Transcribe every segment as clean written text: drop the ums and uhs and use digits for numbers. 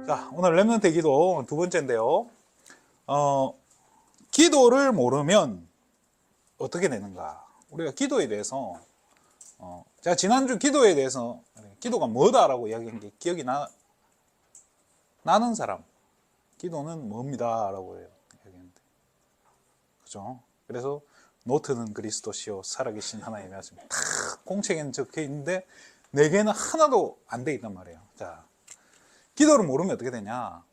자, 오늘 렘넌트 기도 두 번째인데요. 기도를 모르면 어떻게 되는가? 우리가 기도에 대해서, 제가 지난주 기도에 대해서 기도가 뭐다라고 이야기한 게 기억이 나는 사람. 기도는 뭡니다라고 이야기했는데. 그죠? 그래서 노트는 그리스도시요 살아계신 하나님의 말씀. 다 공책에는 적혀 있는데 내게는 하나도 안 돼 있단 말이에요. 자, 기도를 모르면 어떻게 되냐?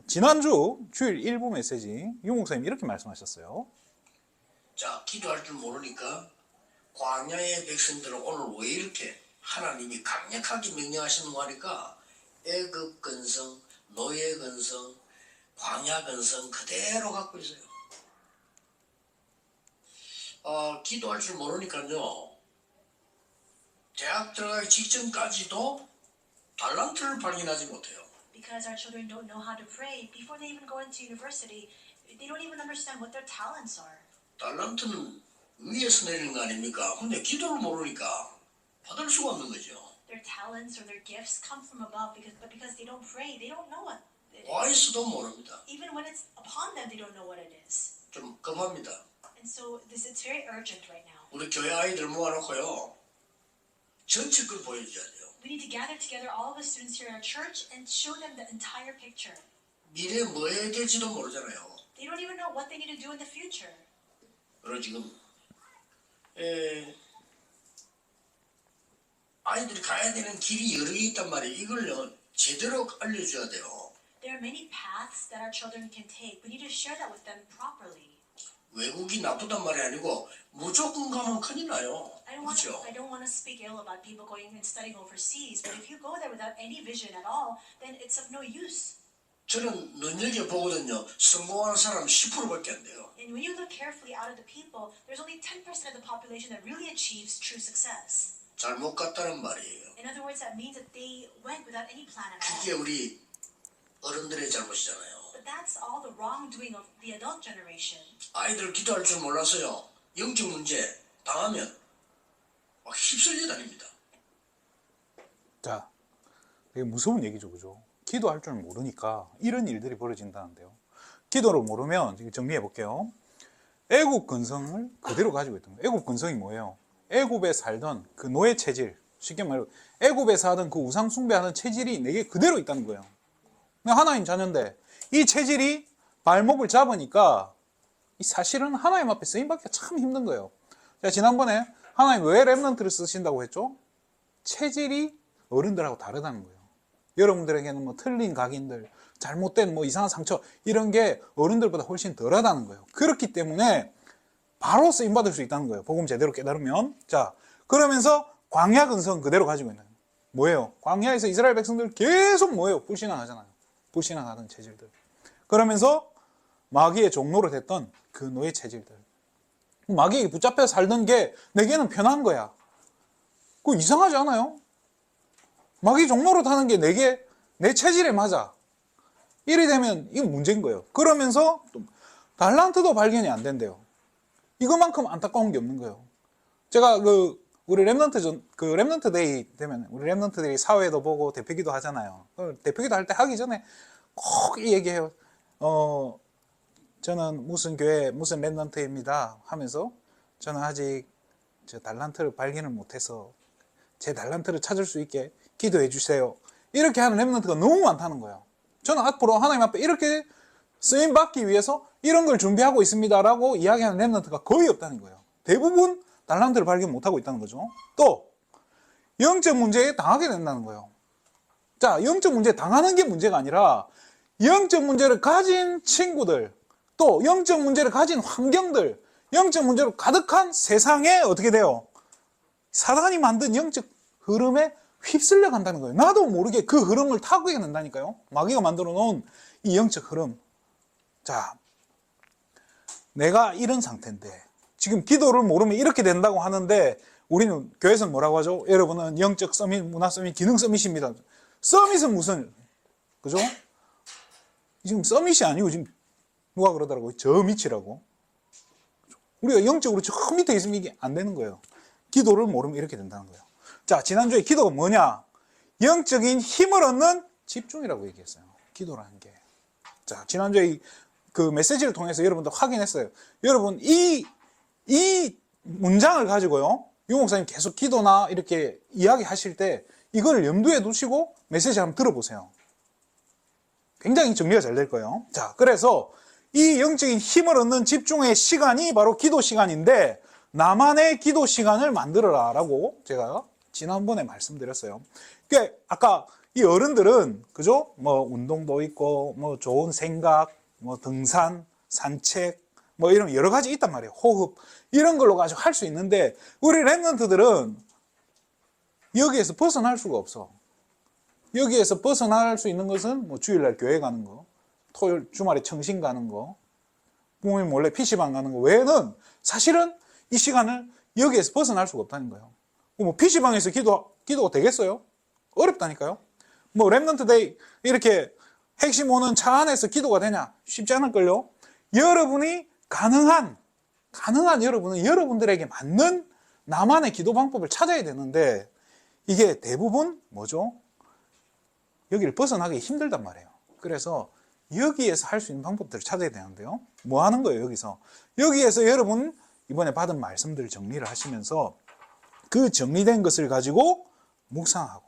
지난주 주일 일부 메시지 유 목사님 이렇게 말씀하셨어요. 자, 기도할 줄 모르니까 광야의 백성들은 오늘 왜 이렇게 하나님이 강력하게 명령하시는 거 하니까 애굽 근성, 노예 근성, 광야 근성 그대로 갖고 있어요. 기도할 줄 모르니까요. 대학 들어가기 직전까지도 달란트를 발견하지 못해요. Because our children don't know how to pray, before they even go into university, they don't even understand what their talents are. 달란트는 위에서 내리는 거 아닙니까? 근데 기도를 모르니까 받을 수가 없는 거죠. Their talents or their gifts come from above, but because they don't pray, they don't know what it is. 와 있어도 모릅니다. Even when it's upon them, they don't know what it is. 좀 급합니다. And so it's very urgent right now. 우리 교회 아이들 모아놓고요. 전체 걸 보여줘야 돼요. We need to gather together all of the students here at our church and show them the entire picture. 미래에 뭐 해야 될지도 모르잖아요. They don't even know what they need to do in the future. 그리고 지금 아이들이 가야 되는 길이 여러 개 있단 말이에요. 이걸요 제대로 알려줘야 돼요. There are many paths that our children can take. We need to share that with them properly. 외국이 나쁘단 말이 아니고 무조건 가면 큰일 나요. I 그렇죠? don't want to speak ill about people going and studying overseas, but if you go there without any vision at all, then it's of no use. 저는 눈여겨보거든요. 성공하는 사람 10%밖에 안 돼요. And when you look carefully out of the people, there's only 10% of the population that really achieves true success. 잘못 갔다는 말이에요. In other words, that means that they went without any plan at 그게 all. 우리 어른들의 잘못이잖아요. But that's all the wrongdoing of the adult generation. 아이들 기도할 줄 몰라서요. 영적 문제 당하면 막 휩쓸려 다닙니다. 자, 되게 무서운 얘기죠, 그죠? 기도할 줄 모르니까 이런 일들이 벌어진다는데요. 기도를 모르면 지금 정리해 볼게요. 애굽 근성을 그대로 가지고 있던 거예요. 애굽 근성이 뭐예요? 애굽에 살던 그 노예 체질, 쉽게 말해서 애굽에서 하던 그 우상 숭배하는 체질이 내게 그대로 있다는 거예요. 하나님 자녀인데 이 체질이 발목을 잡으니까 사실은 하나님 앞에 쓰임받기가 참 힘든 거예요. 제가 지난번에 하나님 왜 렘넌트를 쓰신다고 했죠? 체질이 어른들하고 다르다는 거예요. 여러분들에게는 뭐 틀린 각인들, 잘못된 뭐 이상한 상처 이런 게 어른들보다 훨씬 덜하다는 거예요. 그렇기 때문에 바로 쓰임받을 수 있다는 거예요. 복음 제대로 깨달으면. 자, 그러면서 광야 근성 그대로 가지고 있는 거예요. 뭐예요? 광야에서 이스라엘 백성들 계속 뭐예요? 불신앙하잖아요. 불신앙하던 체질들. 그러면서 마귀의 종로로 됐던 그 노예 체질들. 마귀에게 붙잡혀 살던 게 내게는 편한 거야. 그거 이상하지 않아요? 마귀 종로로 타는 게 내 체질에 맞아. 이래 되면 이건 문제인 거예요. 그러면서 또 달란트도 발견이 안 된대요. 이거만큼 안타까운 게 없는 거예요. 제가 우리 렘넌트 데이 되면 우리 렘넌트들이 사회도 보고 대표기도 하잖아요. 대표기도 할 때 하기 전에 꼭 이 얘기해요. 저는 무슨 교회 무슨 렘넌트입니다 하면서 저는 아직 저 달란트를 발견을 못해서 제 달란트를 찾을 수 있게 기도해 주세요. 이렇게 하는 렘넌트가 너무 많다는 거예요. 저는 앞으로 하나님 앞에 이렇게 쓰임 받기 위해서 이런 걸 준비하고 있습니다라고 이야기하는 렘넌트가 거의 없다는 거예요. 대부분 달란트를 발견 못하고 있다는 거죠. 또 영적 문제에 당하게 된다는 거예요. 자, 영적 문제에 당하는 게 문제가 아니라 영적 문제를 가진 친구들, 또 영적 문제를 가진 환경들, 영적 문제로 가득한 세상에 어떻게 돼요? 사단이 만든 영적 흐름에 휩쓸려 간다는 거예요. 나도 모르게 그 흐름을 타게 된다니까요. 마귀가 만들어 놓은 이 영적 흐름. 자, 내가 이런 상태인데 지금 기도를 모르면 이렇게 된다고 하는데 우리는 교회에서는 뭐라고 하죠? 여러분은 영적 서밋, 문화 서밋, 기능 서밋입니다. 서밋은 무슨, 그죠? 지금 서밋이 아니고 지금 누가 그러더라고요. 저 밑이라고. 우리가 영적으로 저 밑에 있으면 이게 안 되는 거예요. 기도를 모르면 이렇게 된다는 거예요. 자, 지난주에 기도가 뭐냐? 영적인 힘을 얻는 집중이라고 얘기했어요. 기도라는 게. 자, 지난주에 그 메시지를 통해서 여러분도 확인했어요. 여러분, 이 문장을 가지고요, 유 목사님 계속 기도나 이렇게 이야기하실 때 이걸 염두에 두시고 메시지 한번 들어보세요. 굉장히 정리가 잘 될 거예요. 자, 그래서 이 영적인 힘을 얻는 집중의 시간이 바로 기도 시간인데, 나만의 기도 시간을 만들어라 라고 제가 지난번에 말씀드렸어요. 그러니까 아까 이 어른들은, 그죠? 뭐 운동도 있고, 뭐 좋은 생각, 뭐 등산, 산책, 뭐 이런 여러 가지 있단 말이에요. 호흡. 이런 걸로 가지고 할 수 있는데, 우리 랩런트들은 여기에서 벗어날 수가 없어. 여기에서 벗어날 수 있는 것은 뭐 주일날 교회 가는 거, 토요일 주말에 청신 가는 거, 부모님 몰래 PC방 가는 거 외에는 사실은 이 시간을 여기에서 벗어날 수가 없다는 거예요. 뭐 PC방에서 기도가 되겠어요? 어렵다니까요. 뭐 랩런트데이 이렇게 핵심 오는 차 안에서 기도가 되냐? 쉽지 않을걸요. 여러분이 가능한 여러분은 여러분들에게 맞는 나만의 기도 방법을 찾아야 되는데, 이게 대부분 뭐죠? 여기를 벗어나기 힘들단 말이에요. 그래서 여기에서 할 수 있는 방법들을 찾아야 되는데요. 뭐 하는 거예요, 여기서? 여기에서 여러분 이번에 받은 말씀들을 정리를 하시면서 그 정리된 것을 가지고 묵상하고,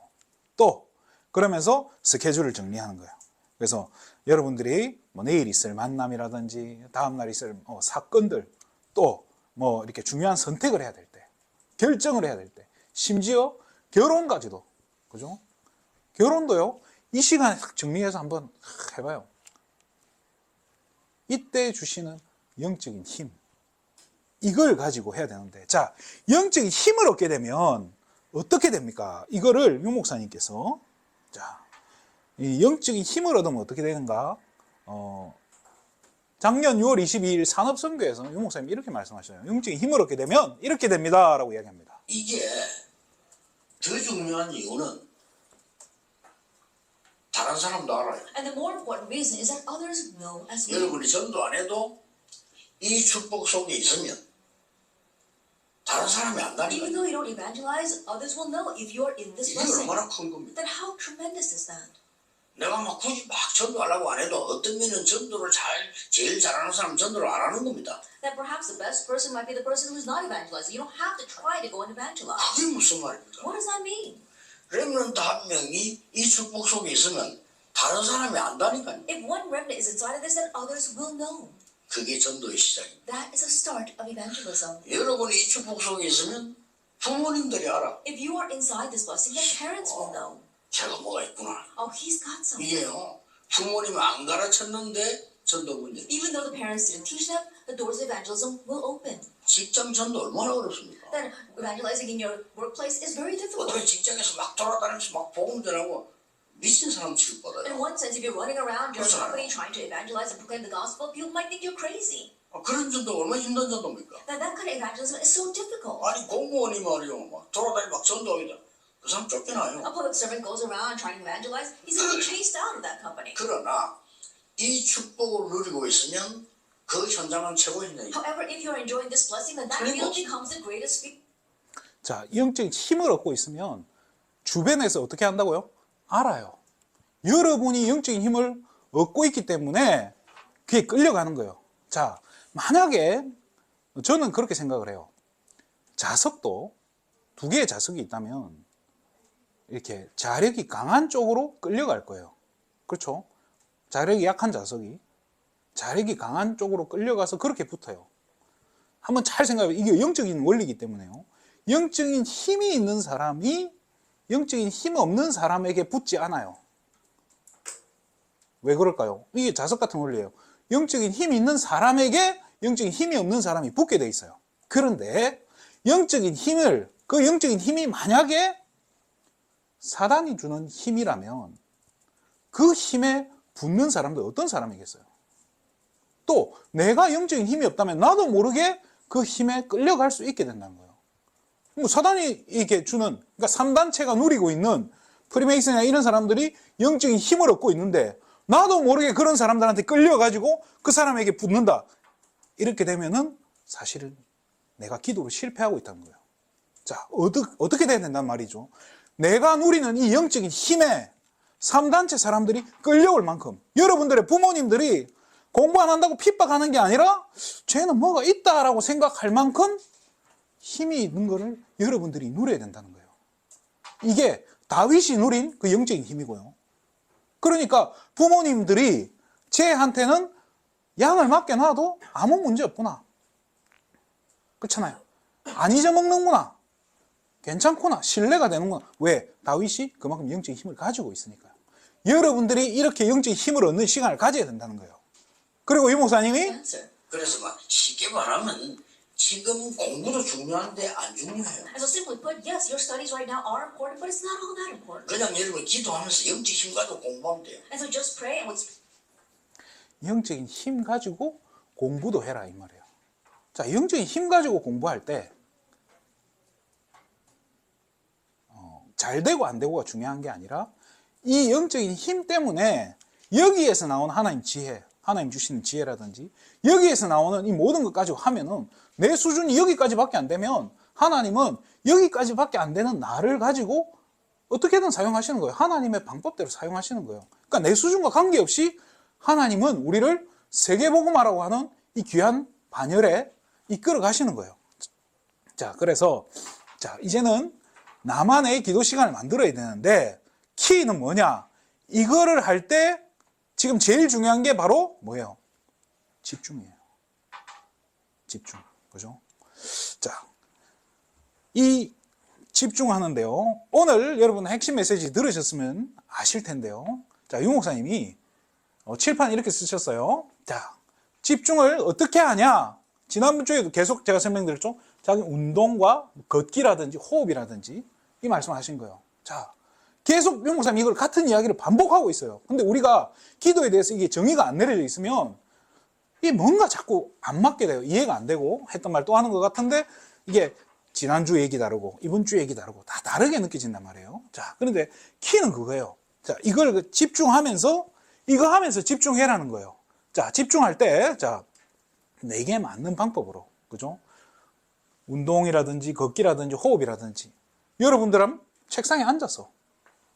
또 그러면서 스케줄을 정리하는 거예요. 그래서 여러분들이 뭐 내일 있을 만남이라든지 다음날 있을 사건들, 또 뭐 이렇게 중요한 선택을 해야 될 때, 결정을 해야 될 때, 심지어 결혼까지도, 그죠? 결혼도요, 이 시간에 딱 정리해서 한번 해봐요. 이때 주시는 영적인 힘, 이걸 가지고 해야 되는데, 자, 영적인 힘을 얻게 되면 어떻게 됩니까? 이거를 유 목사님께서, 자, 이 영적인 힘을 얻으면 어떻게 되는가? 작년 6월 22일 산업선교에서 유 목사님이 이렇게 말씀하셔요. 영적인 힘을 얻게 되면 이렇게 됩니다 라고 이야기합니다. 이게 더 중요한 이유는 다른 사람도 알아요. And the more important reason is that others know as well. 여러분이 전도 안 해도 이 축복 속에 있으면 다른 사람이 Even 안다니까. though you don't evangelize, others will know if you're in this 이게 blessing. 얼마나 큰 겁니까? Then how tremendous is that? 내가 막 굳이 막 전도하려고 안 해도 어떤 면은 전도를 제일 잘하는 사람 전도를 안 하는 겁니다. That perhaps the best person might be the person who's not evangelizing. You don't have to try to go and evangelize. 그게 무슨 말입니까? What does that mean? 렘넌트 한 명이 이 축복 속에 있으면 다른 사람이 안다니까요. If one remnant is inside of this, then others will know. 그게 전도의 시작입니다. That is a start of evangelism. 여러분이 이 축복 속에 있으면 부모님들이 알아. If you are inside this blessing, then parents will know. 제가 뭐가 있구나. Oh, he's got something. 이게요. 부모님 안 가르쳤는데 전도 문제. Even though the parents didn't teach them, the doors of evangelism will open. 직장 전도 얼마나 어렵습니까? Then evangelizing in your workplace is very difficult. 어떻게 직장에서 막 돌아다니면서 막 복음 전하고 미친 사람 In 취급받아요. one sense, if you're running around your 그렇죠. company trying to evangelize and proclaim the gospel, people might think you're crazy. 그런 전도 얼마나 힘든 전도입니까? That kind of evangelism is so difficult. 아니 공무원이 말이요. 막 돌아다니 막 전도하기다. 그 사람 쫓겨나요. A public servant goes around trying to evangelize, he's going to be chased out of that company. 그러나 이 축복을 누리고 있으면 그 현장은 최고 현장이에요. However, if you're enjoying this blessing, then that field becomes the greatest field. 자, 영적인 힘을 얻고 있으면 주변에서 어떻게 한다고요? 알아요. 여러분이 영적인 힘을 얻고 있기 때문에 그게 끌려가는 거예요. 자, 만약에 저는 그렇게 생각을 해요. 자석도 두 개의 자석이 있다면 이렇게 자력이 강한 쪽으로 끌려갈 거예요. 그렇죠? 자력이 약한 자석이 자력이 강한 쪽으로 끌려가서 그렇게 붙어요. 한번 잘 생각해요. 이게 영적인 원리이기 때문에요. 영적인 힘이 있는 사람이 영적인 힘 없는 사람에게 붙지 않아요. 왜 그럴까요? 이게 자석 같은 원리예요. 영적인 힘이 있는 사람에게 영적인 힘이 없는 사람이 붙게 돼 있어요. 그런데 영적인 힘이 만약에 사단이 주는 힘이라면 그 힘에 붙는 사람도 어떤 사람이겠어요? 또 내가 영적인 힘이 없다면 나도 모르게 그 힘에 끌려갈 수 있게 된다는 거예요. 뭐 사단이 이렇게 주는, 그러니까 3단체가 누리고 있는 프리메이슨이나 이런 사람들이 영적인 힘을 얻고 있는데 나도 모르게 그런 사람들한테 끌려가지고 그 사람에게 붙는다. 이렇게 되면은 사실은 내가 기도로 실패하고 있다는 거예요. 자, 어떻게 돼야 된단 말이죠? 내가 누리는 이 영적인 힘에 3단체 사람들이 끌려올 만큼 여러분들의 부모님들이 공부 안 한다고 핍박하는 게 아니라 쟤는 뭐가 있다라고 생각할 만큼 힘이 있는 거를 여러분들이 누려야 된다는 거예요. 이게 다윗이 누린 그 영적인 힘이고요. 그러니까 부모님들이 쟤한테는 양을 맡겨놔도 아무 문제 없구나. 그렇잖아요. 안 잊어먹는구나. 괜찮구나. 신뢰가 되는구나. 왜? 다윗이 그만큼 영적인 힘을 가지고 있으니까요. 여러분들이 이렇게 영적인 힘을 얻는 시간을 가져야 된다는 거예요. 그리고 유 목사님이 그래서 막 쉽게 말하면 지금 공부도 중요한데 안 중요해요. And so simply put, yes, your studies right now are important, but it's not all that important. 그냥 여러분 기도하면서 영적 힘 가지고 공부하면 돼요. And so just pray and what's 영적인 힘 가지고 공부도 해라 이 말이에요. 자, 영적인 힘 가지고 공부할 때 잘 되고 안 되고가 중요한 게 아니라 이 영적인 힘 때문에 여기에서 나오는 하나님 지혜, 하나님 주시는 지혜라든지 여기에서 나오는 이 모든 것 가지고 하면은 내 수준이 여기까지밖에 안 되면 하나님은 여기까지밖에 안 되는 나를 가지고 어떻게든 사용하시는 거예요. 하나님의 방법대로 사용하시는 거예요. 그러니까 내 수준과 관계없이 하나님은 우리를 세계복음화라고 하는 이 귀한 반열에 이끌어 가시는 거예요. 자, 그래서 자, 이제는 나만의 기도 시간을 만들어야 되는데 키는 뭐냐? 이거를 할 때 지금 제일 중요한 게 바로 뭐예요? 집중이에요. 집중. 그죠? 자, 이 집중하는데요. 오늘 여러분 핵심 메시지 들으셨으면 아실 텐데요. 자, 유 목사님이 칠판 이렇게 쓰셨어요. 자, 집중을 어떻게 하냐? 지난주에도 계속 제가 설명드렸죠. 자기 운동과 걷기라든지 호흡이라든지 이 말씀을 하신 거예요. 자, 계속 유 목사님이 이걸 같은 이야기를 반복하고 있어요. 근데 우리가 기도에 대해서 이게 정의가 안 내려져 있으면 이게 뭔가 자꾸 안 맞게 돼요. 이해가 안 되고 했던 말 또 하는 것 같은데 이게 지난주 얘기 다르고 이번 주 얘기 다르고 다 다르게 느껴진단 말이에요. 자, 그런데 키는 그거예요. 자, 이걸 집중하면서 이거 하면서 집중해라는 거예요. 자, 집중할 때 자, 내게 맞는 방법으로, 그죠? 운동이라든지 걷기라든지 호흡이라든지 여러분들은 책상에 앉아서,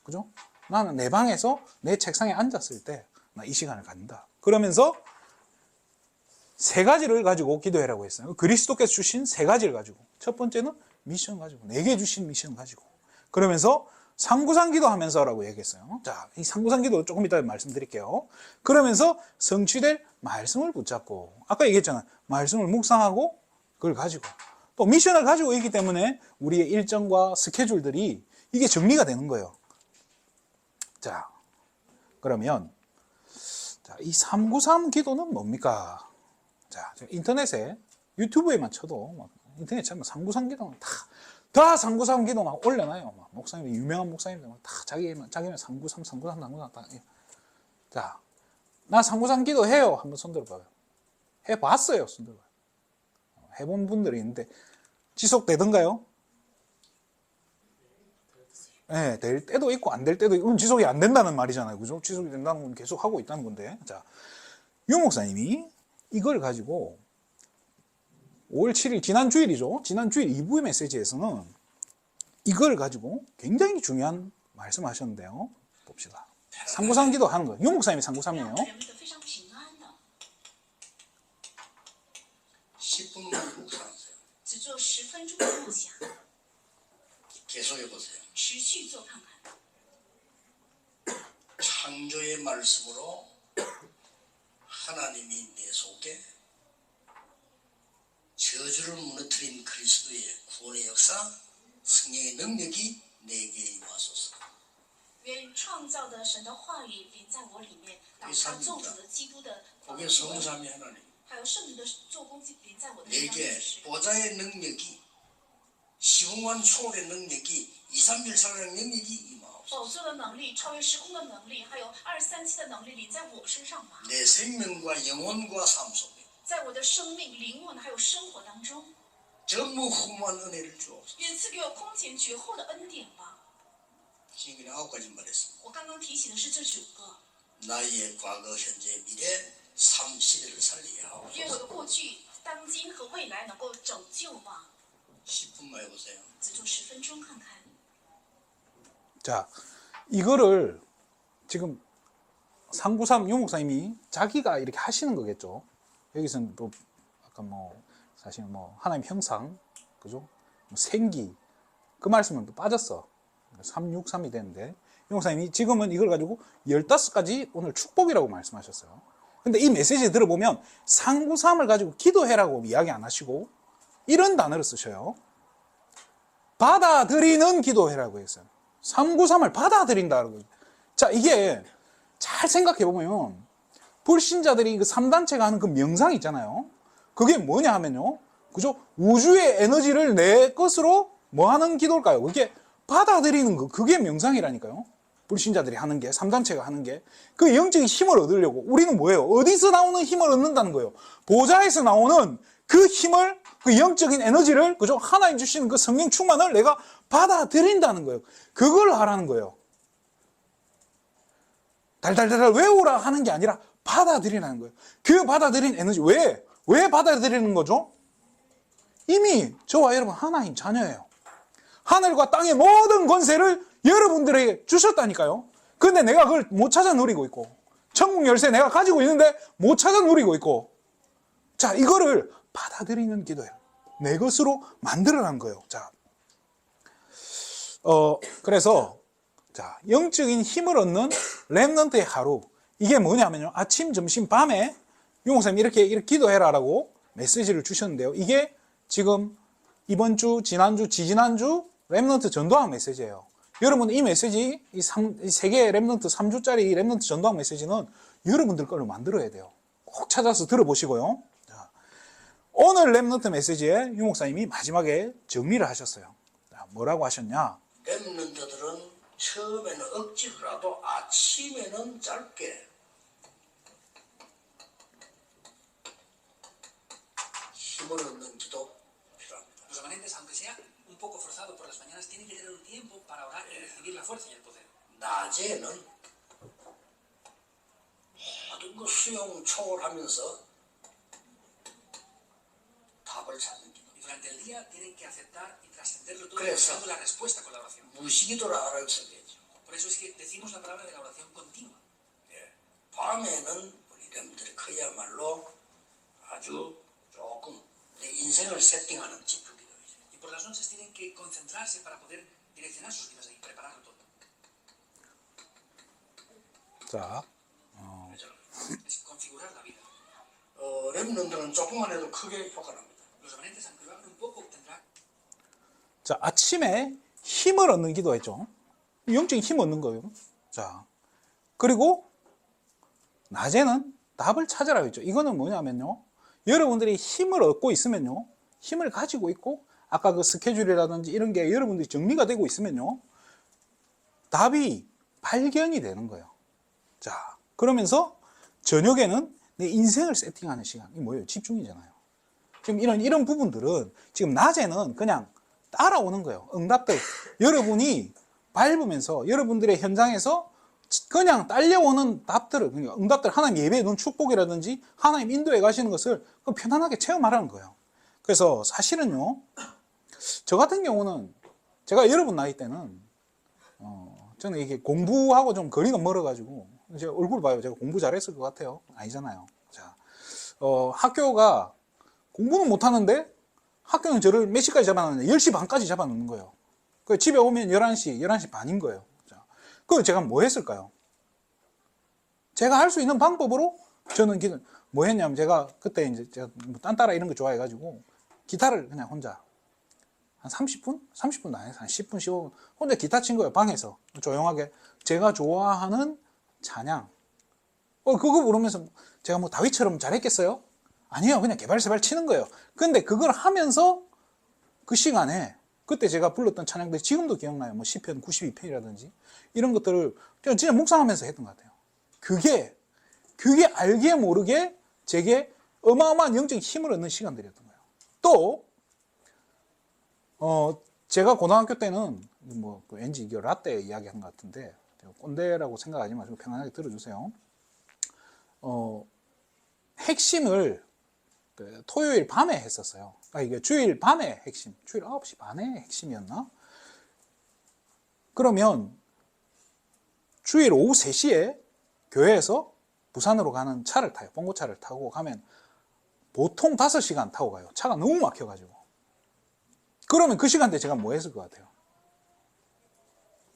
그죠? 나는 내 방에서 내 책상에 앉았을 때 나 이 시간을 갖는다. 그러면서 세 가지를 가지고 기도해라고 했어요. 그리스도께서 주신 세 가지를 가지고. 첫 번째는 미션 가지고, 내게 주신 미션 가지고. 그러면서 상구상 기도하면서라고 얘기했어요. 자, 이 상구상 기도 조금 이따 말씀드릴게요. 그러면서 성취될 말씀을 붙잡고, 아까 얘기했잖아요. 말씀을 묵상하고 그걸 가지고 또 미션을 가지고 있기 때문에 우리의 일정과 스케줄들이 이게 정리가 되는 거예요. 자, 그러면 자, 이 393 기도는 뭡니까? 자, 인터넷에 유튜브에만 쳐도 인터넷 치면 393 기도는 다 393 기도 막 올려놔요. 막 목사님, 유명한 목사님들 다 자기만 393 다. 자, 나 393 기도 해요. 한번 손 들어봐요. 해봤어요. 손 들어봐요. 해본 분들이 있는데 지속되던가요? 네, 될 때도 있고 안 될 때도 있고 지속이 안 된다는 말이잖아요. 그죠? 지속이 된다는 건 계속 하고 있다는 건데. 자, 유 목사님이 이걸 가지고 5월 7일 지난 주일이죠. 지난 주일 2부의 메시지에서는 이걸 가지고 굉장히 중요한 말씀하셨는데요. 봅시다. 393 기도 하는 거예요. 유 목사님이 393이에요. 让人们得非常平安的， 10분만 묵상하세요. 只做10分钟的默想， 계속해 보세요. 持续做看看。 창조의 말씀으로 하나님이 내 속에 저주를 무너뜨린 그리스도의 구원의 역사, 승리의 능력이 내게 임하소서. 愿创造的神的话语临在我里面，打杀咒诅的基督的 그게 성삼위 하나님. 还有圣灵的做工临在我的身上。 내게 보좌의 능력이 시공간 초월의 능력이 231사의 능력이 임하옵소서. 宝座的能力、超越时空的能力，还有237的能力临在我身上吧。 내 생명과 영혼과 삶 속에 在我的生命、灵魂还有生活当中， 전무후무한 은혜를 주옵소서. 愿赐给我空前绝后的恩典吧。 지금까지 9가지 말했습니다. 我刚刚提起的是这9个。 나의 과거, 현재, 미래 3 시대를 살리게 愿 하옵소서. 我的过去、当今和未来能够拯救吧。 10분만 해보세요. 只做10分钟看看。 자, 이거를 지금 393 유 목사님이 자기가 이렇게 하시는 거겠죠. 여기서는 또 아까 뭐 사실 뭐 하나님 형상, 그죠? 뭐 생기 그 말씀은 또 빠졌어. 363이 되는데 유 목사님이 지금은 이걸 가지고 15가지 오늘 축복이라고 말씀하셨어요. 근데 이 메시지 들어보면 393을 가지고 기도해라고 이야기 안 하시고 이런 단어를 쓰셔요. 받아들이는 기도해라고 했어요. 393을 받아들인다고. 자, 이게 잘 생각해 보면 불신자들이 그 3단체가 하는 그 명상이 있잖아요. 그게 뭐냐 하면요. 그죠? 우주의 에너지를 내 것으로 뭐 하는 기도일까요? 그게 받아들이는 거. 그게 명상이라니까요. 불신자들이 하는 게, 3단체가 하는 게. 그 영적인 힘을 얻으려고. 우리는 뭐예요? 어디서 나오는 힘을 얻는다는 거예요? 보좌에서 나오는 그 힘을, 그 영적인 에너지를, 그죠? 하나님 주시는 그 성령 충만을 내가 받아들인다는 거예요. 그걸 하라는 거예요. 달달달달 외우라 하는 게 아니라 받아들이라는 거예요. 그 받아들인 에너지. 왜 받아들이는 거죠? 이미 저와 여러분 하나님 자녀예요. 하늘과 땅의 모든 권세를 여러분들에게 주셨다니까요. 근데 내가 그걸 못 찾아 누리고 있고, 천국 열쇠 내가 가지고 있는데 못 찾아 누리고 있고, 자, 이거를 받아들이는 기도예요. 내 것으로 만들어라는 거예요. 자, 그래서, 자, 영적인 힘을 얻는 렘넌트의 하루. 이게 뭐냐면요. 아침, 점심, 밤에 유 목사님이 이렇게 기도해라라고 메시지를 주셨는데요. 이게 지금 이번 주, 지난주, 지지난주 렘넌트 전도학 메시지예요. 여러분 이 메시지, 이 세계 렘넌트 3주짜리 렘넌트 전도학 메시지는 여러분들 걸로 만들어야 돼요. 꼭 찾아서 들어보시고요. 자, 오늘 렘넌트 메시지에 유 목사님이 마지막에 정리를 하셨어요. 자, 뭐라고 하셨냐? 렘넌트들은 처음에는 억지로라도 아침에는 짧게 힘을 얻는 기도 필요합니다. Los remanentes, aunque sea un poco forzado por las mañanas, tienen que tener un tiempo para orar y recibir la fuerza y el poder. 낮에는 모든 거 수용 초월하면서 답을 찾는 기도. Y durante el día tienen que aceptar y trascenderlo todo 그래서 buscando la respuesta con la oración. 무시기도를 알아서야죠. Por eso es que decimos la palabra de la oración continua. 밤에는 우리 렘들이 그야말로 아주 조금 내 인생을 세팅하는 집중기도이죠. Y por las noches tienen que concentrarse para poder direccionar sus vidas y prepararlo todo. 자, Es configurar la vida. 렘넌트는 조금만 해도 크게 효과납니다. Los remanentes, aunque lo hagan un poco, tendrán. 자, 아침에 힘을 얻는 기도했죠. 영적인 힘 얻는 거예요. 자, 그리고 낮에는 답을 찾으라 했죠. 이거는 뭐냐면요. 여러분들이 힘을 얻고 있으면요. 힘을 가지고 있고, 아까 그 스케줄이라든지 이런 게 여러분들이 정리가 되고 있으면요. 답이 발견이 되는 거예요. 자, 그러면서 저녁에는 내 인생을 세팅하는 시간이 뭐예요? 집중이잖아요. 지금 이런 부분들은 지금 낮에는 그냥 따라오는 거예요. 응답들. 여러분이 밟으면서 여러분들의 현장에서 그냥 딸려오는 답들을, 그러니까 응답들, 하나님 예배에 놓은 축복이라든지 하나님 인도에 가시는 것을 편안하게 체험하라는 거예요. 그래서 사실은요, 저 같은 경우는 제가 여러분 나이 때는 저는 이게 공부하고 좀 거리가 멀어가지고 제 얼굴 봐요. 제가 공부 잘했을 것 같아요. 아니잖아요. 자, 학교가 공부는 못하는데 학교는 저를 몇 시까지 잡아놨는데 10시 반까지 잡아놓는 거예요. 그 집에 오면 11시 반인 거예요. 자, 그걸 제가 뭐 했을까요? 제가 할 수 있는 방법으로 저는 뭐 했냐면 제가 그때 이제 제가 뭐 딴따라 이런 거 좋아해가지고 기타를 그냥 혼자 한 30분? 30분도 안 해서 한 10분, 15분 혼자 기타 친 거예요. 방에서 조용하게 제가 좋아하는 찬양 그거 부르면서 제가 뭐 다윗처럼 잘했겠어요? 아니에요. 그냥 개발세발 치는 거예요. 근데 그걸 하면서 그 시간에 그때 제가 불렀던 찬양들이 지금도 기억나요. 뭐 시편 92편이라든지 이런 것들을 진짜 묵상하면서 했던 것 같아요. 그게 알게 모르게 제게 어마어마한 영적인 힘을 얻는 시간들이었던 거예요. 또 제가 고등학교 때는 뭐 왠지 이게 라떼 이야기한 것 같은데 꼰대라고 생각하지 마시고 편안하게 들어주세요. 핵심을 토요일 밤에 했었어요. 이게 주일 밤에 핵심, 주일 9시 반에 핵심이었나? 그러면 주일 오후 3시에 교회에서 부산으로 가는 차를 타요. 봉고차를 타고 가면 보통 5시간 타고 가요. 차가 너무 막혀가지고. 그러면 그 시간대에 제가 뭐 했을 것 같아요?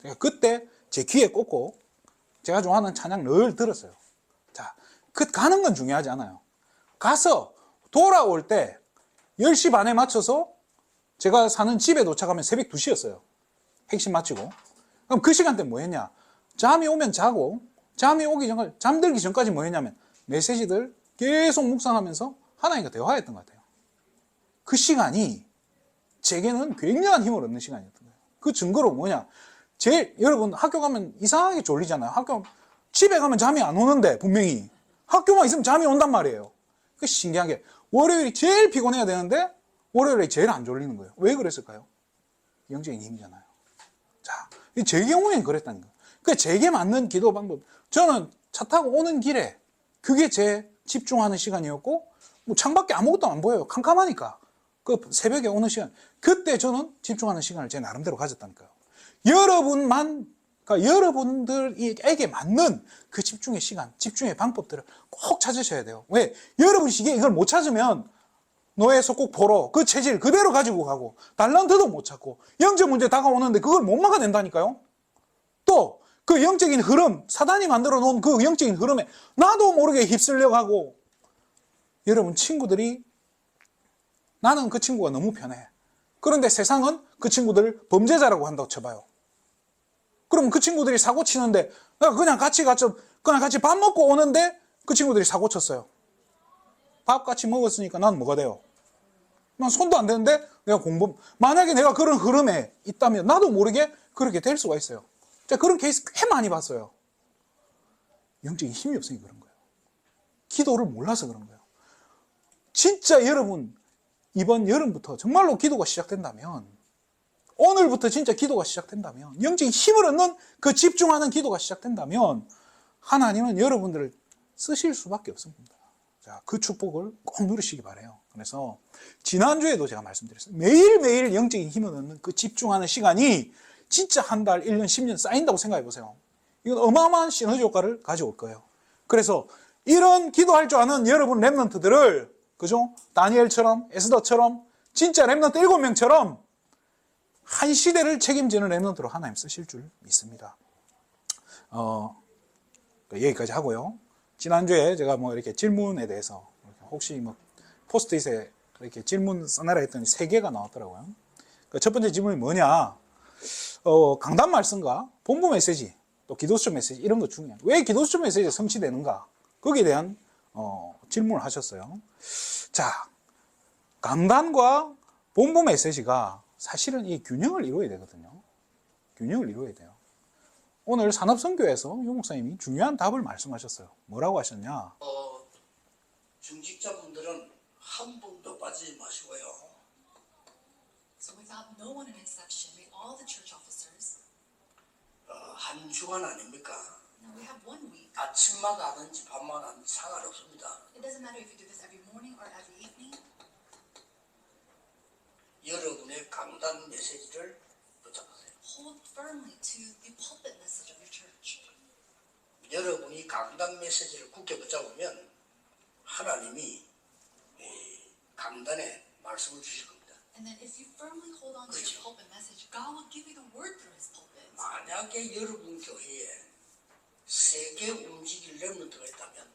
제가 그때 제 귀에 꽂고 제가 좋아하는 찬양 늘 들었어요. 자, 가는 건 중요하지 않아요. 가서 돌아올 때 10시 반에 맞춰서 제가 사는 집에 도착하면 새벽 2시였어요. 핵심 마치고. 그럼 그 시간대 뭐 했냐? 잠이 오면 자고, 잠이 오기 전까지, 잠들기 전까지 뭐 했냐면 메시지들 계속 묵상하면서 하나님과 대화했던 것 같아요. 그 시간이 제게는 굉장한 힘을 얻는 시간이었던 거예요. 그 증거로 뭐냐? 여러분 학교 가면 이상하게 졸리잖아요. 집에 가면 잠이 안 오는데 분명히 학교만 있으면 잠이 온단 말이에요. 그 신기한 게 월요일이 제일 피곤해야 되는데 월요일에 제일 안 졸리는 거예요. 왜 그랬을까요? 영적인 힘이잖아요. 자, 제 경우에는 그랬다는 거예요. 그 제게 맞는 기도 방법. 저는 차 타고 오는 길에 그게 제 집중하는 시간이었고 뭐 창밖에 아무것도 안 보여요. 캄캄하니까. 그 새벽에 오는 시간. 그때 저는 집중하는 시간을 제 나름대로 가졌다니까요. 그러니까 여러분들에게 맞는 그 집중의 시간, 집중의 방법들을 꼭 찾으셔야 돼요. 왜? 여러분이 이걸 못 찾으면 노예 속국 포로 그 체질 그대로 가지고 가고 달란트도 못 찾고 영적 문제 다가오는데 그걸 못 막아낸다니까요. 또 그 영적인 흐름, 사단이 만들어 놓은 그 영적인 흐름에 나도 모르게 휩쓸려 가고 여러분 친구들이 나는 그 친구가 너무 편해. 그런데 세상은 그 친구들을 범죄자라고 한다고 쳐봐요. 그럼 그 친구들이 사고 치는데 그냥 같이 밥 먹고 오는데 그 친구들이 사고 쳤어요. 밥 같이 먹었으니까 난 뭐가 돼요? 난 손도 안 대는데 내가 만약에 내가 그런 흐름에 있다면 나도 모르게 그렇게 될 수가 있어요. 제가 그런 케이스 꽤 많이 봤어요. 영적인 힘이 없으니 그런 거예요. 기도를 몰라서 그런 거예요. 진짜 여러분 이번 여름부터 정말로 기도가 시작된다면 오늘부터 진짜 기도가 시작된다면 영적인 힘을 얻는 그 집중하는 기도가 시작된다면 하나님은 여러분들을 쓰실 수밖에 없습니다. 자, 그 축복을 꼭 누리시기 바라요. 그래서 지난주에도 제가 말씀드렸어요. 매일매일 영적인 힘을 얻는 그 집중하는 시간이 진짜 한 달, 1년, 10년 쌓인다고 생각해 보세요. 이건 어마어마한 시너지 효과를 가져올 거예요. 그래서 이런 기도할 줄 아는 여러분 랩런트들을 그죠? 다니엘처럼 에스더처럼 진짜 랩런트 7명처럼 한 시대를 책임지는 랩런트로 하나님 쓰실 줄 믿습니다. 여기까지 하고요. 지난주에 제가 뭐 이렇게 질문에 대해서 혹시 뭐 포스트잇에 이렇게 질문 써내라 했더니 3개가 나왔더라고요. 첫 번째 질문이 뭐냐? 강단 말씀과 본부 메시지, 또 기도수첩 메시지 이런 거 중요해요. 왜 기도수첩 메시지가 성취되는가? 거기에 대한 질문을 하셨어요. 자, 강단과 본부 메시지가 사실은 이 균형을 이루어야 되거든요. 균형을 이루어야 돼요. 오늘 산업선교에서 유 목사님이 중요한 답을 말씀하셨어요. 뭐라고 하셨냐? 중직자분들은 한 분도 빠지지 마시고요. So without no one an exception, we all the church officers. 한 주간 아닙니까? Now we have 1 week. 아침마다 하든지 밤마다 하든지 상관없습니다. It doesn't matter if you do this every morning or every evening. 여러분의 강단 메시지를 붙잡으세요. Hold firmly to the pulpit message of your church. 여러분이 강단 메시지를 굳게 붙잡으면 하나님이 강단에 말씀을 주실 겁니다. And then if you firmly hold on to your pulpit message, God will give you the word through his pulpit. 만약에 여러분 교회에 세계 움직일 렘넌트가 있다면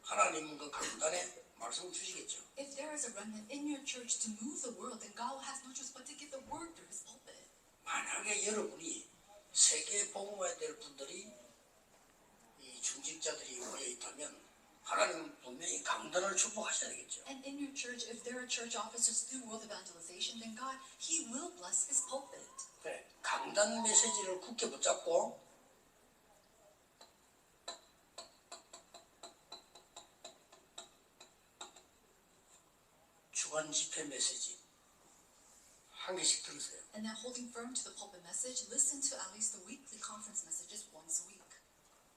하나님은 그 강단에 말씀을 주시겠죠. If there is a remnant in your church to move the world, then God has no choice but to give the word through his pulpit. 만약에 여러분이 세계에 복음해야 될 분들이 이 중직자들이 모여 있다면 하나님은 분명히 강단을 축복하셔야 되겠죠. And in your church, if there are church officers to do world evangelization, then God, he will bless his pulpit. 그래, 강단 메시지를 굳게 붙잡고 주간 집회 메시지 한 개씩 들으세요. And then holding firm to the pulpit message, listen to at least the weekly conference messages once a week.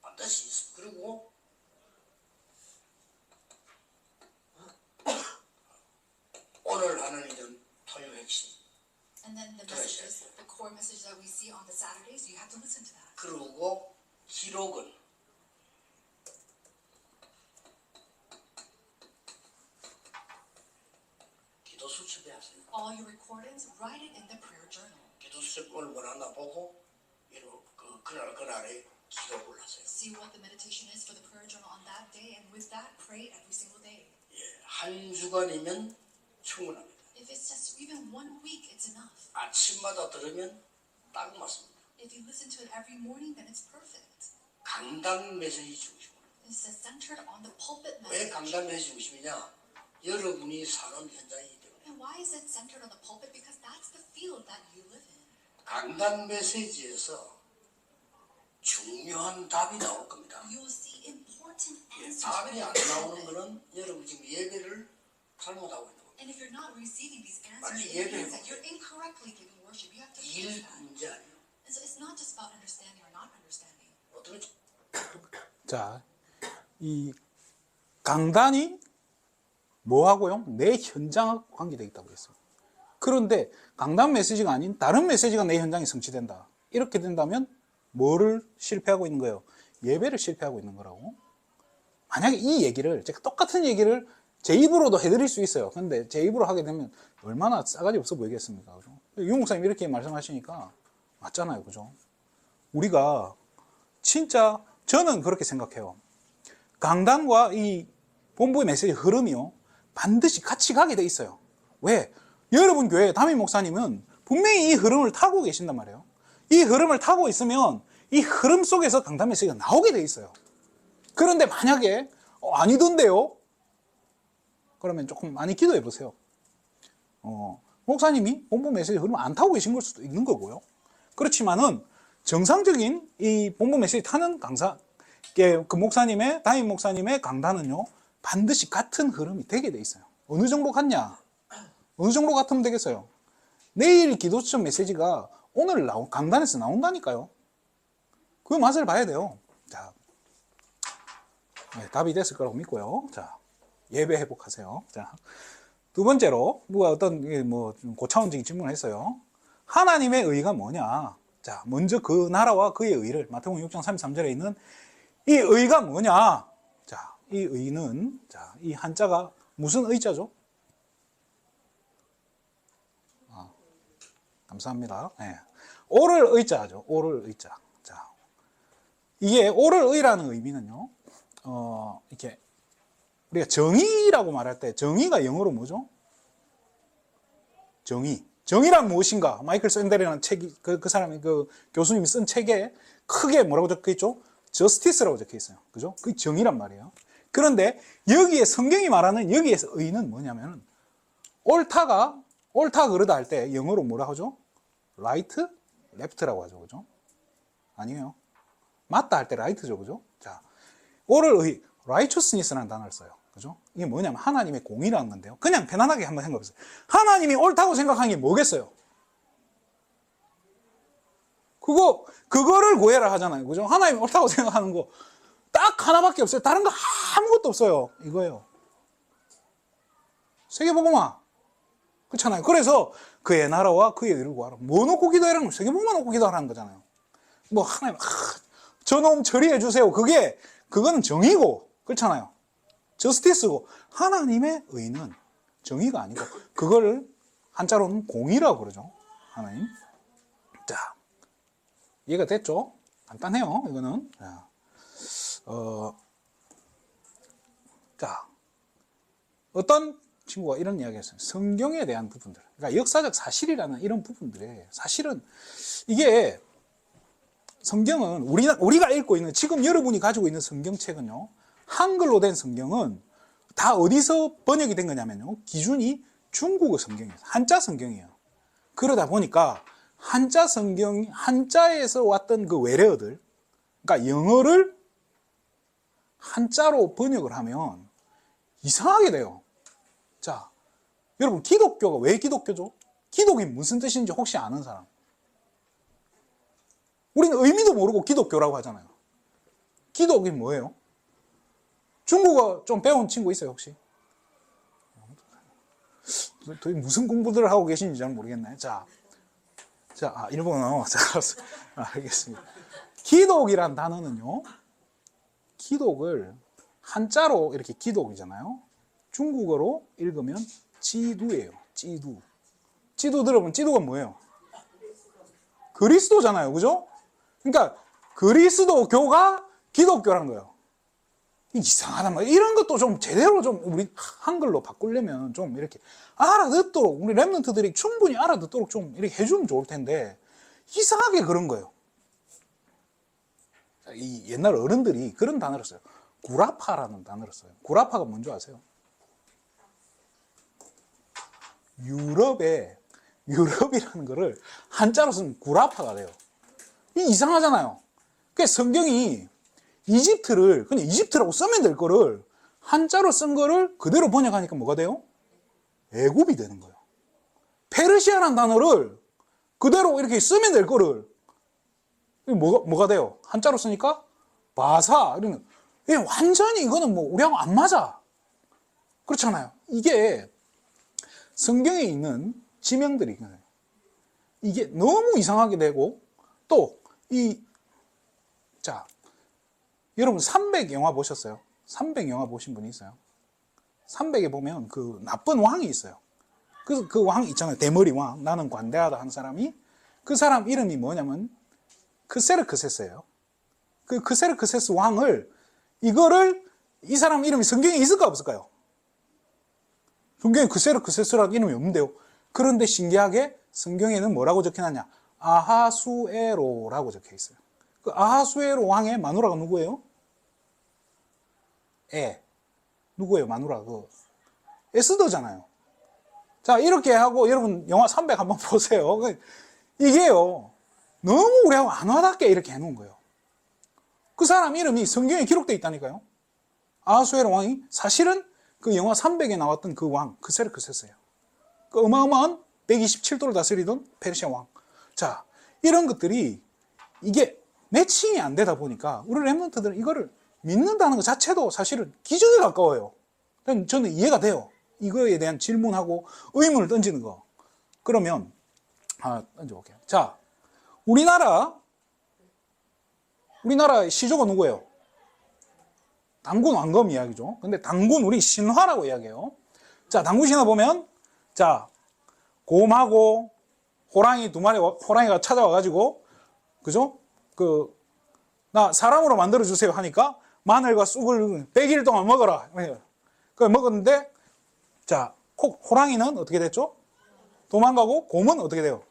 반드시 있어. 그리고 오늘 하는 일은 토요 핵심. And then the messages, the core messages that we see on the Saturdays, you have to listen to that. 그리고 기록은 기도 수첩에 하세요. All your recordings, write it in the prayer journal. 기도 수첩 오늘 뭐하나 보고 그날에 기록을 하세요. See what the meditation is for the prayer journal on that day, and with that, pray every single day. 예, 한 주간이면 충분합니다. If it's just even 1 week, it's enough. 아침마다 들으면 딱 맞습니다. If you listen to it every morning, then it's perfect. 강단 메시지 중심으로. It's centered on the pulpit 왜 message. 강단 메시지 중심이냐? 여러분이 사는 현장이기 때문에. And why is it centered on the pulpit? Because that's the field that you live in. 강단 메시지에서 중요한 답이 나올 겁니다. You will see important 예, answers. 답이 안 from the 나오는 pulpit. 거는 여러분 지금 예배를 잘못하고 있는 겁니다. And if you're not receiving these answers, 빨리 it means 예배해보세요. that you're incorrectly giving worship. You have to 일 fix that. 문제 아니에요. And so it's not just about understanding or not understanding. 어떤 자, 이 강단이 뭐하고요? 내 현장과 관계되어 있다고 했습니다. 그런데 강단 메시지가 아닌 다른 메시지가 내 현장에 성취된다. 이렇게 된다면 뭐를 실패하고 있는 거예요? 예배를 실패하고 있는 거라고. 만약에 이 얘기를 제가 똑같은 얘기를 제 입으로도 해드릴 수 있어요. 근데 제 입으로 하게 되면 얼마나 싸가지 없어 보이겠습니까? 그죠? 유 목사님 이렇게 말씀하시니까 맞잖아요. 그죠? 우리가 진짜 저는 그렇게 생각해요. 강단과 이 본부의 메시지 흐름이요. 반드시 같이 가게 돼 있어요. 왜? 여러분 교회 담임 목사님은 분명히 이 흐름을 타고 계신단 말이에요. 이 흐름을 타고 있으면 이 흐름 속에서 강단 메시지가 나오게 돼 있어요. 그런데 만약에 아니던데요? 그러면 조금 많이 기도해 보세요. 목사님이 본부 메시지 흐름을 안 타고 계신 걸 수도 있는 거고요. 그렇지만은 정상적인 이 본부 메시지 타는 강사, 그 목사님의, 담임 목사님의 강단은요, 반드시 같은 흐름이 되게 돼 있어요. 어느 정도 같냐? 어느 정도 같으면 되겠어요? 내일 기도처 메시지가 오늘 강단에서 나온다니까요. 그 맛을 봐야 돼요. 자, 네, 답이 됐을 거라고 믿고요. 자, 예배 회복하세요. 자, 두 번째로 누가 어떤 좀 고차원적인 질문을 했어요. 하나님의 의가 뭐냐? 자, 먼저 그 나라와 그의 의를 마태복음 6장 33절에 있는 이 의가 뭐냐? 자, 이 의는 자, 이 한자가 무슨 의자죠? 감사합니다. 네. 오를 의자죠. 오를 의자. 자, 이게 오를 의라는 의미는요. 이렇게 우리가 정의라고 말할 때 정의가 영어로 뭐죠? 정의. 정의란 무엇인가? 마이클 샌델이라는 책이 그 사람이 그 교수님이 쓴 책에 크게 뭐라고 적혀 있죠? 저스티스라고 적혀 있어요. 그죠? 그게 정의란 말이에요. 그런데 여기에 성경이 말하는 여기에서 의는 뭐냐면은 옳다 그르다 할 때 영어로 뭐라 하죠? right, left라고 하죠. 그죠? 아니에요. 맞다 할 때 right죠. 그죠? 자, 옳을 의, righteousness라는 단어를 써요. 그죠? 이게 뭐냐면 하나님의 공의라는 건데요. 그냥 편안하게 한번 생각해 보세요. 하나님이 옳다고 생각하는 게 뭐겠어요? 그거를 구해라 하잖아요. 그죠? 하나님이 옳다고 생각하는 거 딱 하나밖에 없어요. 다른 거 아무것도 없어요. 이거예요. 세계복음화. 그렇잖아요. 그래서 그의 나라와 그의 의를 구하라. 뭐 놓고 기도하라는 거예요? 세계복음화 놓고 기도하라는 거잖아요. 뭐 하나님, 저놈 처리해 주세요. 그거는 정의고, 그렇잖아요. 저스티스고, 하나님의 의는 정의가 아니고, 그거를 한자로는 공의라고 그러죠. 하나님. 자, 이해가 됐죠? 간단해요, 이거는. 자, 어떤 친구가 이런 이야기 했어요. 성경에 대한 부분들. 그러니까 역사적 사실이라는 이런 부분들에 사실은 이게 성경은 우리가 읽고 있는 지금 여러분이 가지고 있는 성경책은요. 한글로 된 성경은 다 어디서 번역이 된 거냐면요. 기준이 중국어 성경이에요. 한자 성경이에요. 그러다 보니까 한자 성경, 한자에서 왔던 그 외래어들, 그러니까 영어를 한자로 번역을 하면 이상하게 돼요. 자, 여러분 기독교가 왜 기독교죠? 기독이 무슨 뜻인지 혹시 아는 사람? 우리는 의미도 모르고 기독교라고 하잖아요. 기독이 뭐예요? 중국어 좀 배운 친구 있어요 혹시? 도대체 무슨 공부들을 하고 계신지 잘 모르겠네. 일본어. 자, 알겠습니다. 기독이란 단어는요, 기독을 한자로 이렇게 기독이잖아요. 중국어로 읽으면 지두예요. 지두. 지두 들어보면 지두가 뭐예요? 그리스도잖아요. 그죠? 그러니까 그리스도교가 기독교라는 거예요. 이상하단 말이에요. 이런 것도 좀 제대로 좀 우리 한글로 바꾸려면 좀 이렇게 알아듣도록, 우리 랩런트들이 충분히 알아듣도록 좀 이렇게 해주면 좋을 텐데, 이상하게 그런 거예요. 이 옛날 어른들이 그런 단어를 써요. 구라파라는 단어를 써요. 구라파가 뭔지 아세요? 유럽이라는 거를 한자로 쓰면 구라파가 돼요. 이상하잖아요. 그 성경이 이집트를 그냥 이집트라고 쓰면 될 거를 한자로 쓴 거를 그대로 번역하니까 뭐가 돼요? 애굽이 되는 거예요. 페르시아라는 단어를 그대로 이렇게 쓰면 될 거를 뭐가 돼요? 한자로 쓰니까 바사. 이러면 완전히 이거는 뭐 우리하고 안 맞아. 그렇잖아요. 이게 성경에 있는 지명들이 이게 너무 이상하게 되고, 또 여러분 300 영화 보셨어요? 300 영화 보신 분이 있어요? 300에 보면 그 나쁜 왕이 있어요. 그 왕 있잖아요. 대머리 왕. 나는 관대하다 한 사람이, 그 사람 이름이 뭐냐면 크세르크세스예요. 그 크세르크세스 왕을, 이 사람 이름이 성경에 있을까 없을까요? 성경에 크세르크세스라는 이름이 없는데요. 그런데 신기하게 성경에는 뭐라고 적혀놨냐? 아하수에로라고 적혀 있어요. 그 아하수에로 왕의 마누라가 누구예요? 누구예요? 마누라. 에스더잖아요. 자, 이렇게 하고 여러분 영화 300 한번 보세요. 이게요, 너무 우리하고 안 와닿게 이렇게 해놓은 거예요. 그 사람 이름이 성경에 기록되어 있다니까요. 아하수에로 왕이 사실은 그 영화 300에 나왔던 그 왕, 크세르크세스예요. 그 어마어마한 127도를 다스리던 페르시아 왕. 자, 이런 것들이 이게 매칭이 안 되다 보니까 우리 랩런트들은 이거를 믿는다는 것 자체도 사실은 기적에 가까워요. 저는 이해가 돼요. 이거에 대한 질문하고 의문을 던지는 거. 그러면 던져볼게요. 자, 우리나라 시조가 누구예요? 당군 왕검 이야기죠. 근데 당군 우리 신화라고 이야기해요. 자, 당군 신화 보면, 자, 곰하고 호랑이 2마리, 호랑이가 찾아와가지고, 그죠? 나 사람으로 만들어주세요 하니까 마늘과 쑥을 100일 동안 먹어라. 그걸 먹었는데, 자, 호랑이는 어떻게 됐죠? 도망가고, 곰은 어떻게 돼요?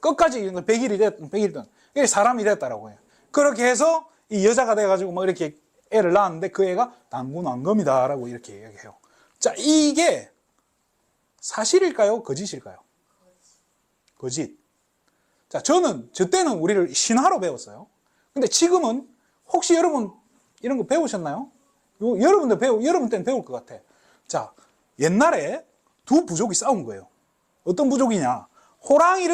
끝까지 100일 동안. 이게 사람이 됐다라고 해요. 그렇게 해서 이 여자가 돼가지고 뭐 이렇게 애를 낳았는데 그 애가 당군 왕검이다라고 이렇게 얘기해요. 자, 이게 사실일까요? 거짓일까요? 거짓. 자, 저 때는 우리를 신화로 배웠어요. 근데 지금은 혹시 여러분 이런 거 배우셨나요? 여러분 때는 배울 것 같아. 자, 옛날에 두 부족이 싸운 거예요. 어떤 부족이냐? 호랑이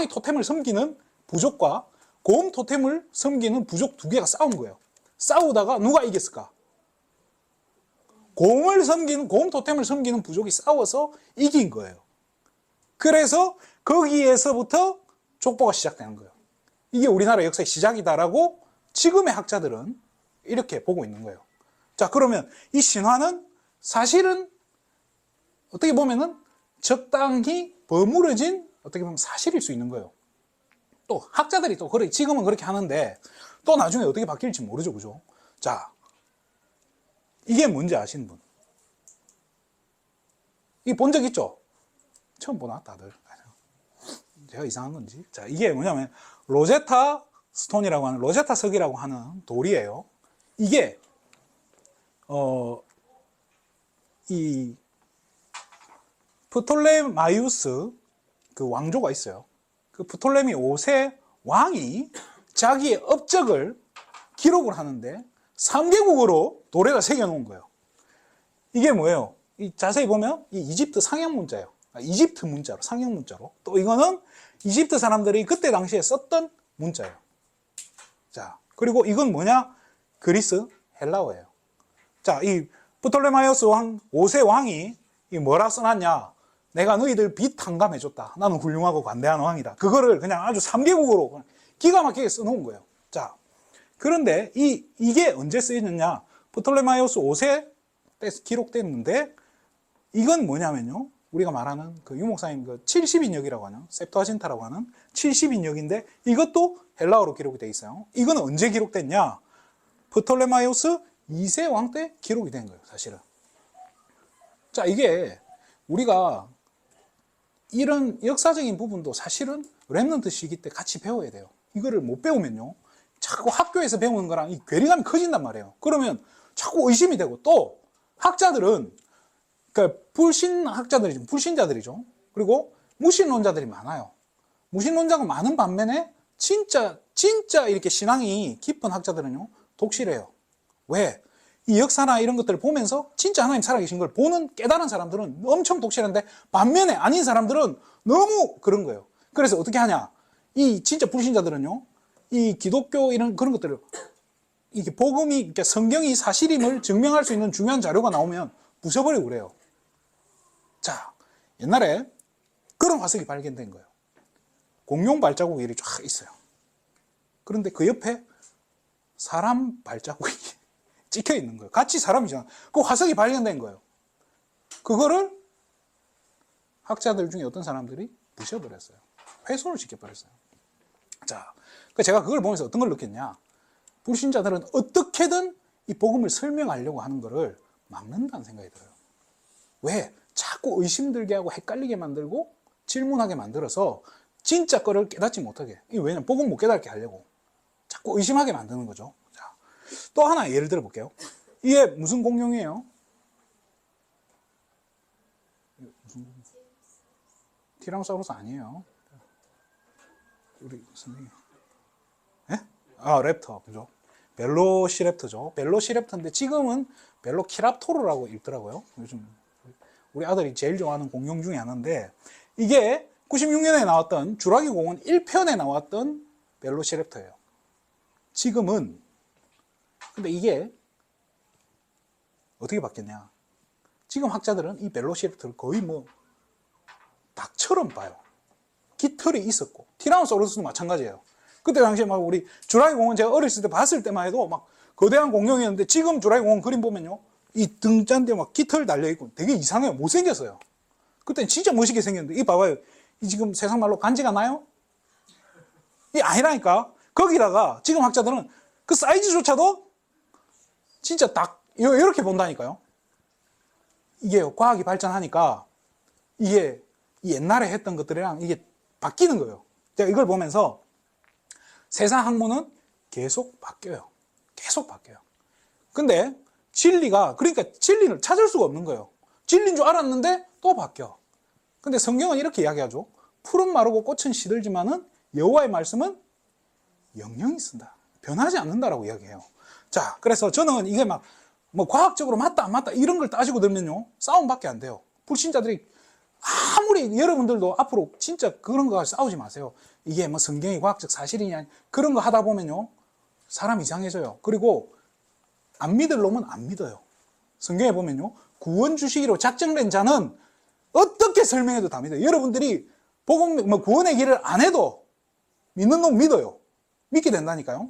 토템을 섬기는 부족과 곰 토템을 섬기는 부족 2개가 싸운 거예요. 싸우다가 누가 이겼을까? 곰 토템을 섬기는 부족이 싸워서 이긴 거예요. 그래서 거기에서부터 족보가 시작되는 거예요. 이게 우리나라 역사의 시작이다라고 지금의 학자들은 이렇게 보고 있는 거예요. 자, 그러면 이 신화는 사실은 어떻게 보면은 적당히 버무려진 어떻게 보면 사실일 수 있는 거예요. 또 학자들이 또 지금은 그렇게 하는데 또 나중에 어떻게 바뀔지 모르죠. 그죠? 자, 이게 뭔지 아시는 분? 이 본 적 있죠? 처음 보나? 다들? 제가 이상한 건지. 자, 이게 뭐냐면 로제타 스톤이라고 하는, 로제타 석이라고 하는 돌이에요. 이게 이 프톨레마이우스 그 왕조가 있어요. 그 프톨레미 5세 왕이 자기의 업적을 기록을 하는데 3개국어로 돌에다 새겨놓은 거예요. 이게 뭐예요? 자세히 보면 이 이집트 상형 문자예요. 이집트 문자로, 상형 문자로. 또 이거는 이집트 사람들이 그때 당시에 썼던 문자예요. 자, 그리고 이건 뭐냐? 그리스 헬라어예요. 자, 이 프톨레마이오스 왕 5세 왕이 뭐라 써놨냐? 내가 너희들 빚 탕감해줬다. 나는 훌륭하고 관대한 왕이다. 그거를 그냥 아주 3개국어로 기가 막히게 써놓은 거예요. 자, 그런데 이게 언제 쓰여졌냐? 프톨레마이오스 5세 때 기록됐는데 이건 뭐냐면요. 우리가 말하는 그 유목사님 그 70인역이라고 하는 셉투아진타라고 하는 70인역인데 이것도 헬라어로 기록이 돼 있어요. 이건 언제 기록됐냐? 프톨레마이오스 2세 왕 때 기록이 된 거예요, 사실은. 자, 이게 우리가 이런 역사적인 부분도 사실은 렘넌트 시기 때 같이 배워야 돼요. 이거를 못 배우면요. 자꾸 학교에서 배우는 거랑 이 괴리감이 커진단 말이에요. 그러면 자꾸 의심이 되고 또 학자들은 그러니까 불신자들이죠. 그리고 무신론자들이 많아요. 무신론자가 많은 반면에 진짜 이렇게 신앙이 깊은 학자들은요, 독실해요. 왜? 이 역사나 이런 것들을 보면서 진짜 하나님 살아계신 걸 보는 깨달은 사람들은 엄청 독실한데 반면에 아닌 사람들은 너무 그런 거예요. 그래서 어떻게 하냐? 이 진짜 불신자들은요, 이 기독교 이런 그런 것들을 이게 복음이 그러니까 성경이 사실임을 증명할 수 있는 중요한 자료가 나오면 부숴버리고 그래요. 자, 옛날에 그런 화석이 발견된 거예요. 공룡 발자국이 이렇게 쫙 있어요. 그런데 그 옆에 사람 발자국이 찍혀 있는 거예요. 같이 사람이잖아. 그 화석이 발견된 거예요. 그거를 학자들 중에 어떤 사람들이 부셔버렸어요. 훼손을 시켜버렸어요. 자, 제가 그걸 보면서 어떤 걸 느꼈냐? 불신자들은 어떻게든 이 복음을 설명하려고 하는 거를 막는다는 생각이 들어요. 왜? 자꾸 의심 들게 하고 헷갈리게 만들고 질문하게 만들어서 진짜 거를 깨닫지 못하게. 이게 왜냐면 복음 못 깨닫게 하려고. 자꾸 의심하게 만드는 거죠. 자, 또 하나 예를 들어 볼게요. 이게 무슨 공룡이에요? 티라노사우루스 아니에요. 우리 선생님. 예? 아, 랩터. 그죠? 벨로시랩터죠. 벨로시랩터인데 지금은 벨로키랍토르라고 읽더라고요. 요즘 우리 아들이 제일 좋아하는 공룡 중에 하나인데 이게 96년에 나왔던 주라기 공원 1편에 나왔던 벨로시랩터예요. 지금은 근데 이게 어떻게 바뀌었냐? 지금 학자들은 이 벨로시랩터를 거의 뭐 닭처럼 봐요. 깃털이 있었고 티라노사우루스도 마찬가지예요. 그때 당시에 막 우리 주라기 공원 제가 어렸을 때 봤을 때만 해도 막 거대한 공룡이었는데 지금 주라기 공원 그림 보면요, 이 등잔대 막 깃털 달려있고 되게 이상해요. 못생겼어요. 그때 진짜 멋있게 생겼는데 이 봐봐요. 이 지금 세상 말로 간지가 나요? 이 아니라니까. 거기다가 지금 학자들은 그 사이즈조차도 진짜 딱 이렇게 본다니까요. 이게 과학이 발전하니까 이게 옛날에 했던 것들이랑 이게 바뀌는 거예요. 제가 이걸 보면서 세상 학문은 계속 바뀌어요. 계속 바뀌어요. 근데 진리가, 그러니까 진리를 찾을 수가 없는 거예요. 진리인 줄 알았는데 또 바뀌어. 근데 성경은 이렇게 이야기하죠. 풀은 마르고 꽃은 시들지만은 여호와의 말씀은 영영이 쓴다. 변하지 않는다라고 이야기해요. 자, 그래서 저는 이게 막 뭐 과학적으로 맞다 안 맞다 이런 걸 따지고 들면요, 싸움밖에 안 돼요. 불신자들이 아무리 여러분들도 앞으로 진짜 그런 거 가지고 싸우지 마세요. 이게 뭐 성경이 과학적 사실이냐 그런 거 하다 보면요, 사람 이상해져요. 그리고 안 믿을 놈은 안 믿어요. 성경에 보면요, 구원 주시기로 작정된 자는 어떻게 설명해도 다 믿어요. 여러분들이 복음 뭐 구원의 길을 안 해도 믿는 놈 믿어요. 믿게 된다니까요.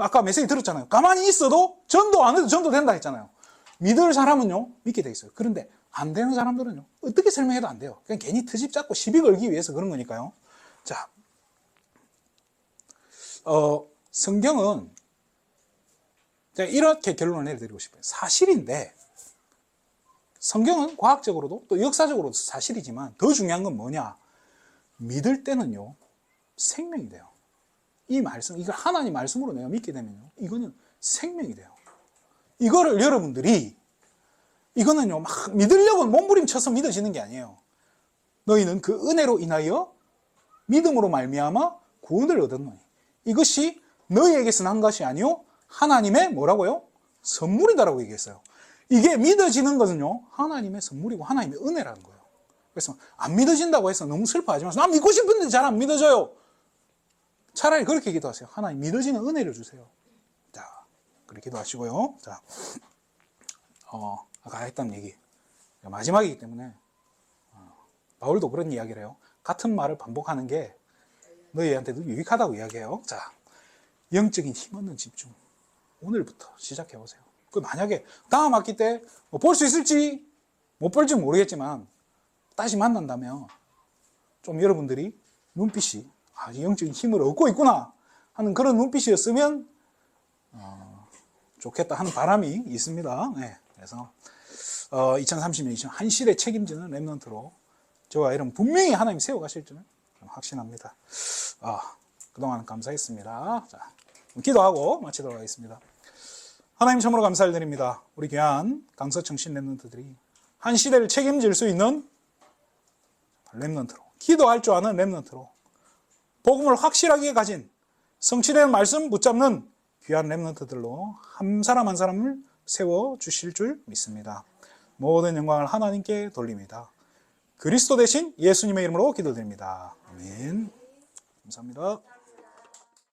아까 메시지 들었잖아요. 가만히 있어도 전도 안 해도 전도 된다 했잖아요. 믿을 사람은요, 믿게 돼 있어요. 그런데 안 되는 사람들은요, 어떻게 설명해도 안 돼요. 그냥 괜히 트집 잡고 시비 걸기 위해서 그런 거니까요. 자, 성경은 제가 이렇게 결론을 내려드리고 싶어요. 사실인데 성경은 과학적으로도 또 역사적으로도 사실이지만 더 중요한 건 뭐냐? 믿을 때는요, 생명이 돼요. 이 말씀, 이걸 하나님 말씀으로 내가 믿게 되면요, 이거는 생명이 돼요. 이거를 여러분들이 이거는요, 막 믿으려고 몸부림쳐서 믿어지는 게 아니에요. 너희는 그 은혜로 인하여 믿음으로 말미암아 구원을 얻었노니 이것이 너희에게서 난 것이 아니요 하나님의 뭐라고요? 선물이다라고 얘기했어요. 이게 믿어지는 것은요, 하나님의 선물이고 하나님의 은혜라는 거예요. 그래서 안 믿어진다고 해서 너무 슬퍼하지 마세요. 나 믿고 싶은데 잘 안 믿어져요. 차라리 그렇게 기도하세요. 하나님 믿어지는 은혜를 주세요. 자, 그렇게 기도하시고요. 자, 아까 했던 얘기 마지막이기 때문에 바울도 그런 이야기를 해요. 같은 말을 반복하는 게 너희한테도 유익하다고 이야기해요. 자, 영적인 힘없는 집중. 오늘부터 시작해 보세요. 그 만약에 다음 학기 때 볼 수 있을지 못 볼지 모르겠지만 다시 만난다면 좀 여러분들이 눈빛이 영적인 힘을 얻고 있구나 하는 그런 눈빛이었으면 좋겠다 하는 바람이 있습니다. 네, 그래서 2030년 한실에 책임지는 렘넌트로 저와 여러분 분명히 하나님 세워가실 줄은 확신합니다. 그동안 감사했습니다. 자, 기도하고 마치도록 하겠습니다. 하나님 참으로 감사를 드립니다. 우리 귀한 강서청 신렘넌트들이 한 시대를 책임질 수 있는 렘넌트로, 기도할 줄 아는 렘넌트로, 복음을 확실하게 가진 성취되는 말씀 붙잡는 귀한 렘넌트들로 한 사람 한 사람을 세워주실 줄 믿습니다. 모든 영광을 하나님께 돌립니다. 그리스도 대신 예수님의 이름으로 기도드립니다. 아멘. 감사합니다.